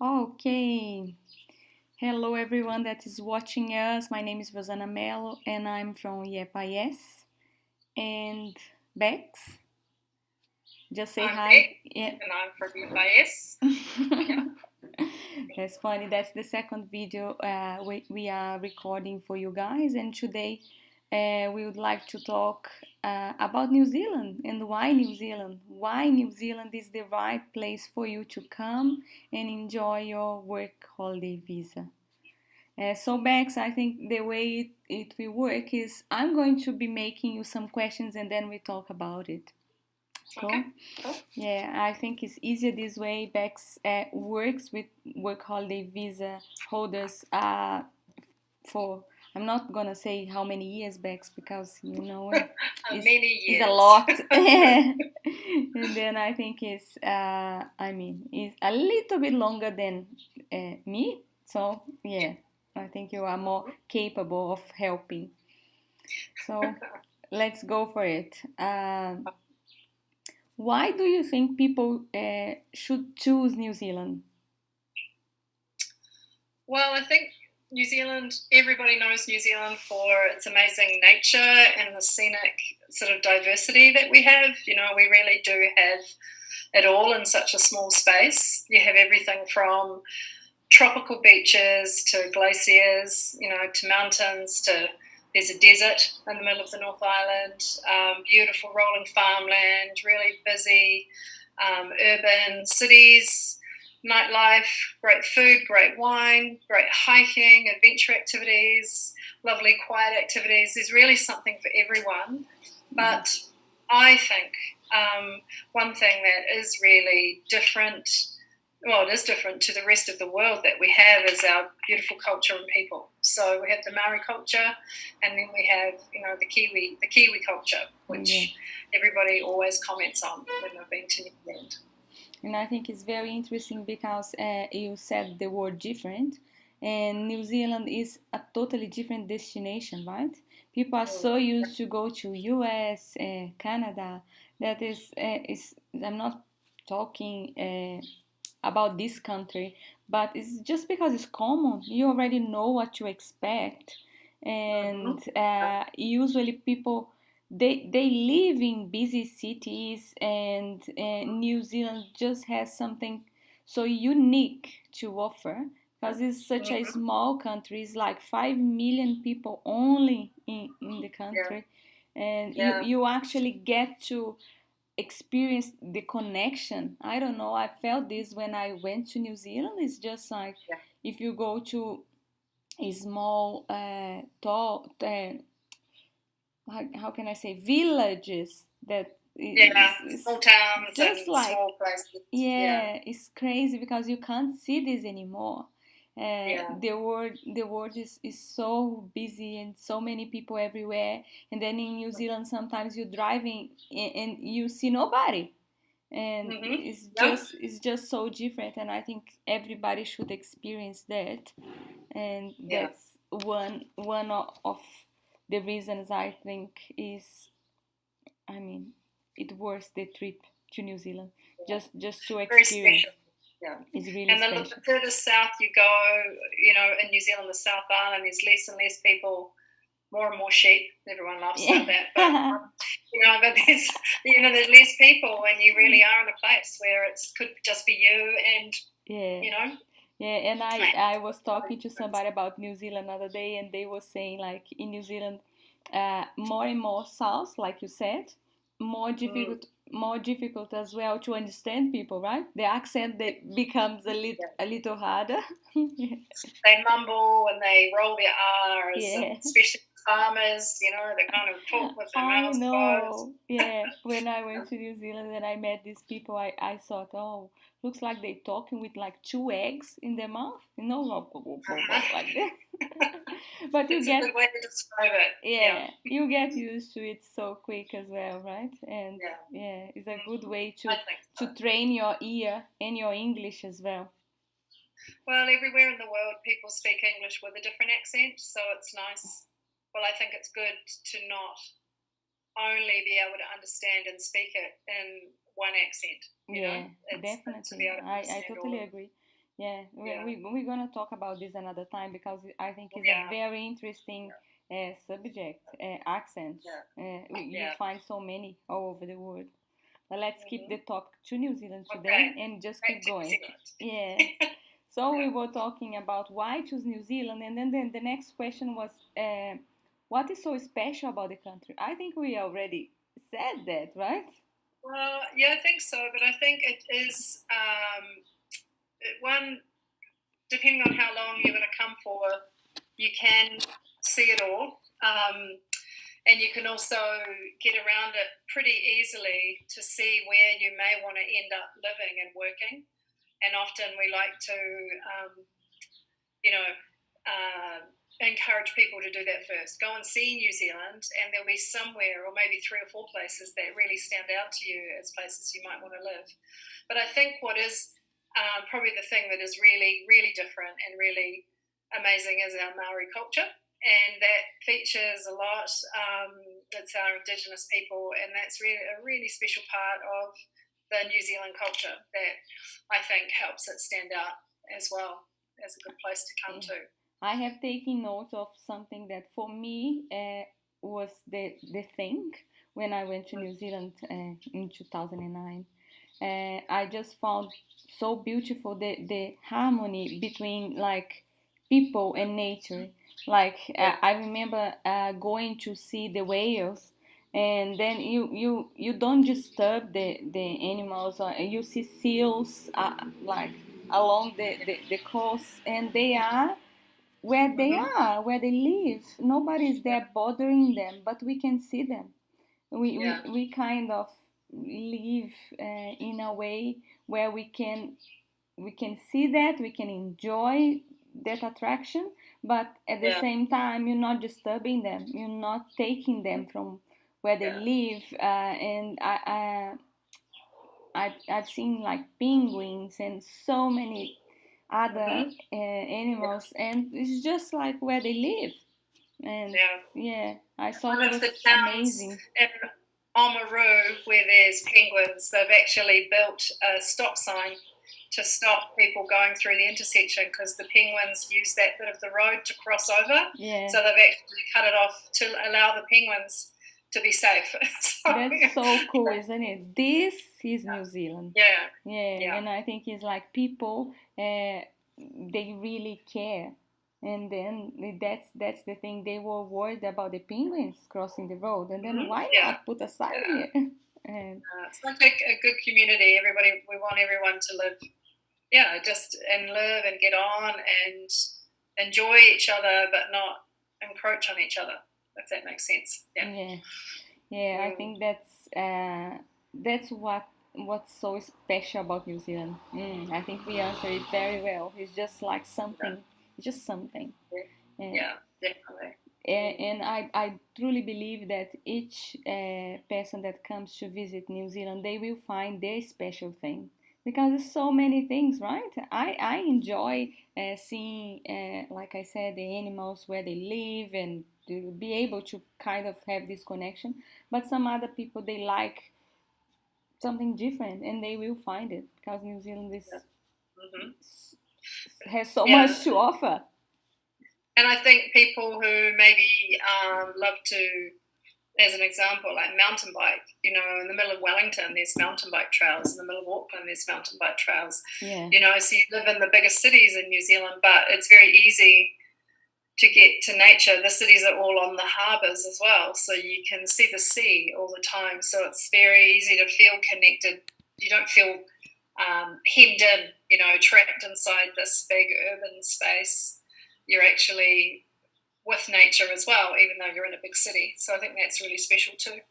Okay. Hello, everyone that is watching us. My name is Rosana Mello, and I'm from Yes. And Bex, just say I'm hi. Beck, Yeah. and I'm from UIS. Yeah. That's funny. That's the second video we are recording for you guys, and today we would like to talk about New Zealand and why New Zealand. Why New Zealand is the right place for you to come and enjoy your work holiday visa. So Bex, I think the way it will work is I'm going to be making you some questions and then we talk about it. Okay. Cool? Cool. Yeah, I think it's easier this way. Bex works with work holiday visa holders for, I'm not gonna say how many years, Bex, because Many it's a years. lot. And then I think it's a little bit longer than me. So Yeah. yeah, I think you are more capable of helping. So let's go for it. Why do you think people should choose New Zealand? Well, I think New Zealand, everybody knows New Zealand for its amazing nature and the scenic sort of diversity that we have. We really do have it all in such a small space. You have everything from tropical beaches to glaciers, to mountains, to there's a desert in the middle of the North Island, beautiful rolling farmland, really busy urban cities, nightlife, great food, great wine, great hiking, adventure activities, lovely quiet activities. There's really something for everyone. But I think one thing that is really different, well, it is different to the rest of the world that we have, is our beautiful culture and people. So we have the Maori culture, and then we have, the Kiwi culture, which everybody always comments on when they've been to New Zealand. And I think it's very interesting because you said the word different, and New Zealand is a totally different destination, right? People are so used to go to US, Canada. That is I'm not talking about this country, but it's just because it's common. You already know what to expect, and usually people they live in busy cities, and New Zealand just has something so unique to offer because it's such a small country. It's like 5 million people only in the Yeah, country, and yeah, you actually get to experience the connection. I don't know, I felt this when I went to New Zealand. It's just like yeah, if you go to a small how can I say, villages that yeah. is Small towns just and like, small places. Yeah, yeah, it's crazy because you can't see this anymore. yeah, The world is so busy and so many people everywhere. And then in New Zealand, sometimes you're driving and you see nobody, and yeah, it's just so different. And I think everybody should experience that, and yeah. that's one of the reasons I think is, I mean, it worth the trip to New Zealand, just to Very experience. special. Yeah. It's really And the special. further south you go, in New Zealand, the South Island, there's less and less people, more and more sheep. Everyone laughs about that, but Yeah. but there's less people, and you really are in a place where it could just be you and Yeah. you know. Yeah, and I was talking to somebody about New Zealand the other day, and they were saying like in New Zealand, more and more south, like you said, Mm, more difficult as well to understand people, right? The accent yeah, that becomes yeah. a little harder. They mumble and they roll their R's, and Yeah. especially farmers, they kind of talk with their I mouths closed. know. Yeah. When I went to New Zealand and I met these people, I thought, oh, looks like they talking with like two eggs in their mouth. Like that. But you It's a get, good way to describe it. Yeah, yeah, you get used to it so quick as well, right? And yeah. yeah, it's a good way I think so. to train your ear and your English as well. Well, everywhere in the world, people speak English with a different accent, so it's nice. Well, I think it's good to not only be able to understand and speak it in one accent. Yeah, It's good to be definitely. able to I understand all totally of them. agree. Yeah, Yeah. we're gonna talk about this another time because I think it's a Yeah. very interesting subject. Accents. You Yeah. find so many all over the world. But let's keep the Mm-hmm. talk to New Zealand today Okay. and just Back keep to New going. Zealand. Yeah. So we Yeah. were talking about why choose New Zealand, and then the next question was, what is so special about the country? I think we already said that, right? Well, yeah, I think so, but I think it is one, depending on how long you're going to come for, you can see it all. And you can also get around it pretty easily to see where you may want to end up living and working. And often we like to, you know, encourage people to do that first. Go and see New Zealand, and there'll be somewhere, or maybe 3 or 4 places that really stand out to you as places you might want to live. But I think what is probably the thing that is really, really different and really amazing is our Maori culture. And that features a lot. It's our Indigenous people, and that's really a really special part of the New Zealand culture that I think helps it stand out as well as a good place to come to. I have taken note of something that for me was the thing when I went to New Zealand in 2009. I just found so beautiful the harmony between like people and nature. Like I remember going to see the whales, and then you don't disturb the animals. You see seals like along the coast, and they are where they Mm-hmm. are, where they live. Nobody's there bothering them, but we can see them. We kind of live in a way where we can see that, we can enjoy that attraction, but at the same time you're not disturbing them, you're not taking them from where they live. And I've seen like penguins and so many other animals, and it's just like where they live. And yeah, I thought One it of the was towns amazing. in Oamaru where there's penguins, they've actually built a stop sign to stop people going through the intersection because the penguins use that bit of the road to cross over. Yeah. So they've actually cut it off to allow the penguins to be safe. That's so cool, isn't it? This is New Zealand. Yeah. And I think it's like people, they really care. And then that's the thing. They were worried about the penguins crossing the road, and then why not put a sign here? And it's like a good community. Everybody, we want everyone to live, just and live and get on and enjoy each other, but not encroach on each other. If that makes sense. Yeah. I think that's what's so special about New Zealand. I think we answered it very well. It's just like something. It's just something. Yeah, definitely. And I truly believe that each person that comes to visit New Zealand, they will find their special thing because there's so many things, right? I enjoy seeing, like I said, the animals where they live and to be able to kind of have this connection. But some other people, they like something different and they will find it because New Zealand has so much to offer. And I think people who maybe love to, as an example, like mountain bike, in the middle of Wellington, there's mountain bike trails. In the middle of Auckland, there's mountain bike trails. Yeah. So you live in the biggest cities in New Zealand, but it's very easy to get to nature. The cities are all on the harbours as well, so you can see the sea all the time. So it's very easy to feel connected. You don't feel hemmed in, trapped inside this big urban space. You're actually with nature as well, even though you're in a big city. So I think that's really special too.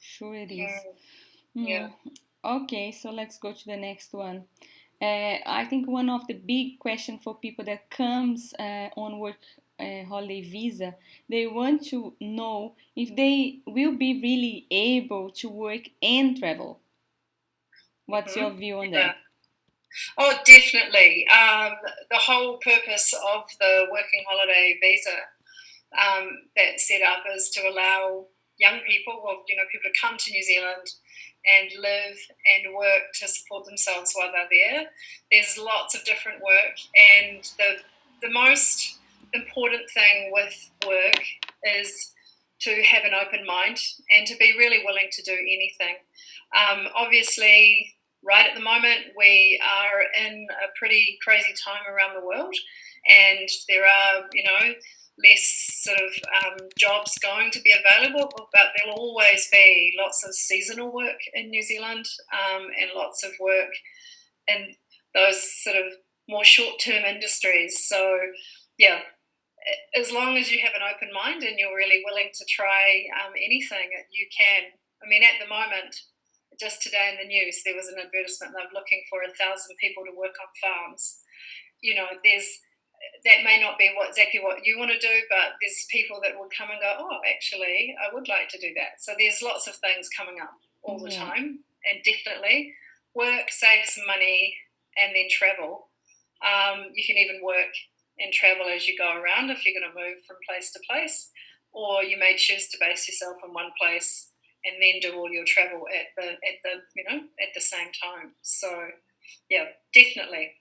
Sure it is. Yeah. Okay, so let's go to the next one. I think one of the big questions for people that comes on work holiday visa, they want to know if they will be really able to work and travel. What's your view on that? Oh, definitely. The whole purpose of the working holiday visa that's set up is to allow young people, people to come to New Zealand and live and work to support themselves while they're there. There's lots of different work, and the most important thing with work is to have an open mind and to be really willing to do anything. Obviously, right at the moment, we are in a pretty crazy time around the world, and there are, less sort of jobs going to be available, but there'll always be lots of seasonal work in New Zealand, and lots of work in those sort of more short-term industries. So, yeah, as long as you have an open mind and you're really willing to try anything, you can. I mean, at the moment, just today in the news, there was an advertisement they're looking for 1,000 people to work on farms. That may not be exactly what you want to do, but there's people that will come and go, oh, actually, I would like to do that. So there's lots of things coming up all the time, and definitely work, save some money, and then travel. You can even work and travel as you go around if you're going to move from place to place, or you may choose to base yourself in one place and then do all your travel at the same time. So, yeah, definitely.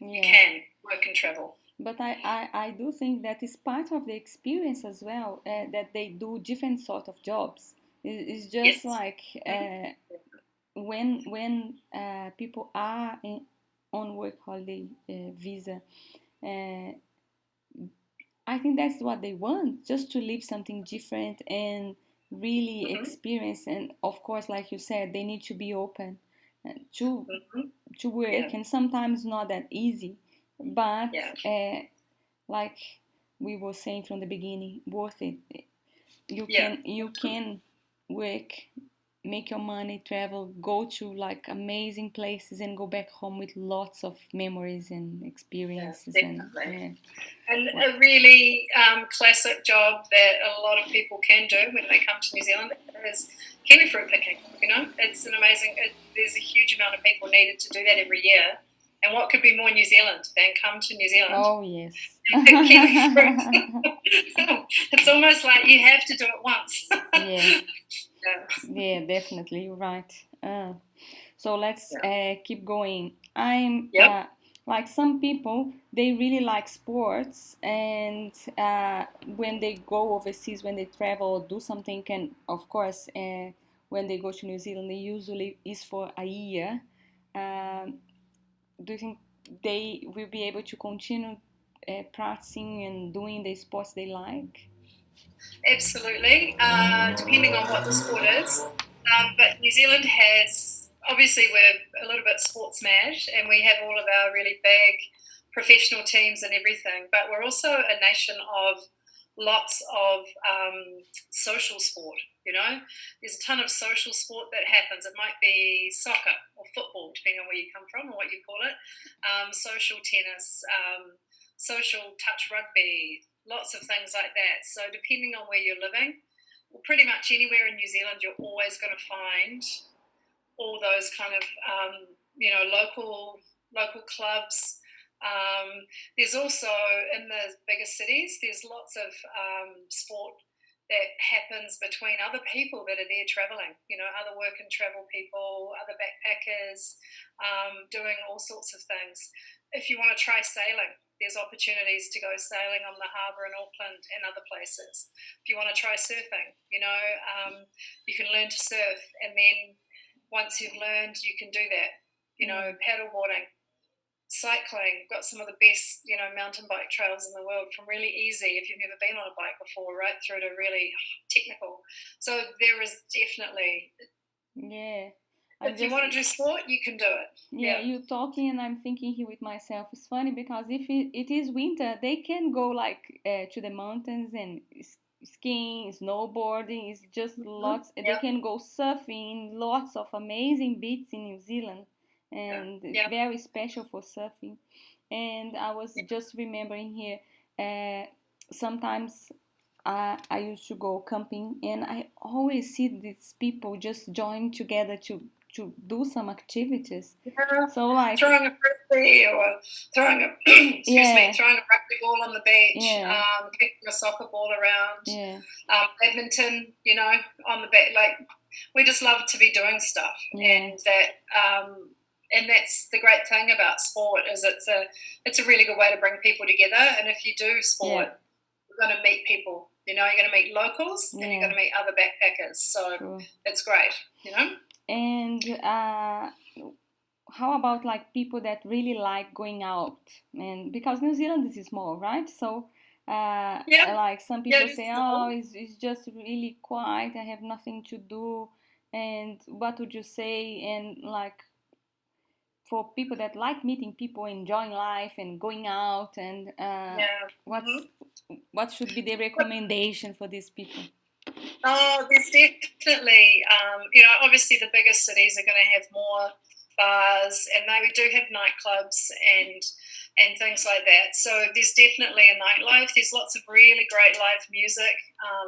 You can work and travel. But I do think that is part of the experience as well, that they do different sort of jobs. It's just like when people are on work holiday visa, I think that's what they want, just to live something different and really experience. And of course, like you said, they need to be open to work, and sometimes not that easy, but like we were saying from the beginning, worth it. You can work, make your money, travel, go to like amazing places, and go back home with lots of memories and experiences. And a really classic job that a lot of people can do when they come to New Zealand is kiwi fruit picking. It's an amazing. There's a huge amount of people needed to do that every year. And what could be more New Zealand than come to New Zealand? Oh, yes. Kiwi fruit. It's almost like you have to do it once. Yeah, definitely. You're right. So let's keep going. Like some people, they really like sports, and when they go overseas, when they travel or do something, and of course, when they go to New Zealand, they usually is for a year. Do you think they will be able to continue practicing and doing the sports they like? Absolutely, depending on what the sport is. But New Zealand has, obviously, we're a little bit sports mad, and we have all of our really big professional teams and everything. But we're also a nation of lots of social sport. There's a ton of social sport that happens. It might be soccer or football, depending on where you come from or what you call it. Social tennis, social touch rugby, lots of things like that. So depending on where you're living, well, pretty much anywhere in New Zealand, you're always going to find all those kind of local clubs. There's also, in the bigger cities, there's lots of sport that happens between other people that are there traveling, other work and travel people, other backpackers, doing all sorts of things. If you want to try sailing, there's opportunities to go sailing on the harbour in Auckland and other places. If you want to try surfing, you can learn to surf, and then once you've learned, you can do that. Paddleboarding, cycling, got some of the best, mountain bike trails in the world, from really easy, if you've never been on a bike before, right through to really technical. So there is definitely... Yeah. If you want to do sport, you can do it. Yeah, you're talking and I'm thinking here with myself. It's funny because if it is winter, they can go like to the mountains and skiing, snowboarding. It's just lots. They can go surfing, lots of amazing beaches in New Zealand, and very special for surfing. And I was just remembering here, sometimes I used to go camping, and I always see these people just join together to do some activities. So like throwing a frisbee or throwing a throwing a rugby ball on the beach, kicking a soccer ball around, badminton, on the back. Like we just love to be doing stuff, and that's the great thing about sport is it's a really good way to bring people together. And if you do sport, you're going to meet people. You're going to meet locals, and you're going to meet other backpackers. So it's great, And how about like people that really like going out? And because New Zealand is small, right? So like some people say, oh, it's just really quiet. I have nothing to do. And what would you say? And like for people that like meeting people, enjoying life, and going out, and what should be the recommendation for these people? Oh, there's definitely, obviously the bigger cities are going to have more bars, and we do have nightclubs and things like that. So there's definitely a nightlife. There's lots of really great live music,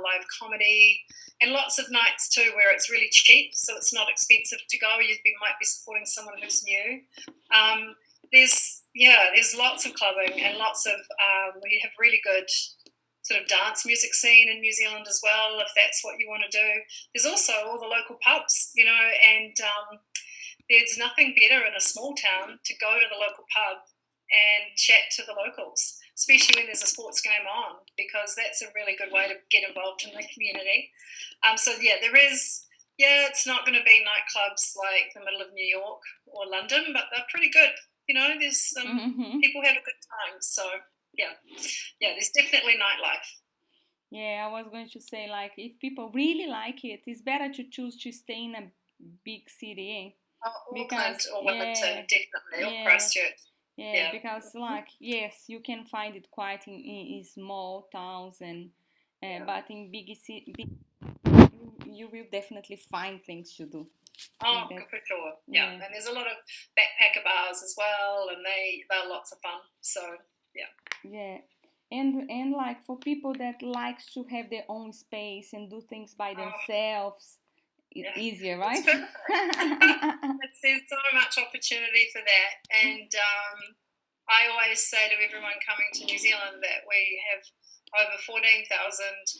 live comedy, and lots of nights too where it's really cheap, so it's not expensive to go. You might be supporting someone who's new. There's lots of clubbing and lots of we have really good sort of dance music scene in New Zealand as well, if that's what you want to do. There's also all the local pubs, and there's nothing better in a small town to go to the local pub and chat to the locals, especially when there's a sports game on, because that's a really good way to get involved in the community. It's not going to be nightclubs like the middle of New York or London, but they're pretty good. There's people have a good time, so there's definitely nightlife. Yeah, I was going to say, like, if people really like it, it's better to choose to stay in a big city. Auckland or Wellington, definitely, or Christchurch. Yeah, because like yes, you can find it quite in small towns but in big cities, you will definitely find things to do. Oh, for sure. Yeah, and there's a lot of backpacker bars as well, and they're lots of fun. So yeah, and like for people that likes to have their own space and do things by themselves. Easier, right? There's so much opportunity for that, and I always say to everyone coming to New Zealand that we have over 14,000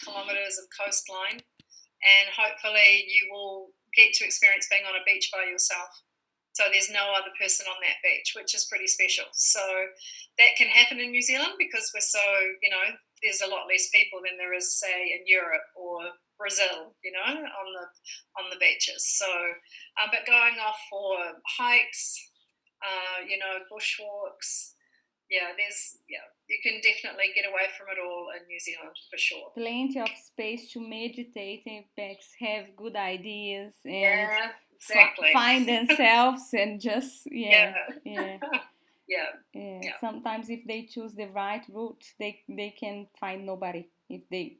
kilometres of coastline, and hopefully you will get to experience being on a beach by yourself. So there's no other person on that beach, which is pretty special. So that can happen in New Zealand because we're so, there's a lot less people than there is, say, in Europe or Brazil, on the beaches. So, but going off for hikes, bushwalks, you can definitely get away from it all in New Zealand for sure. Plenty of space to meditate and have good ideas and find themselves and just Sometimes if they choose the right route, they can find nobody if they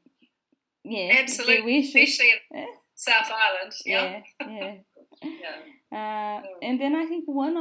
absolutely, they wish especially in South Island. And then I think one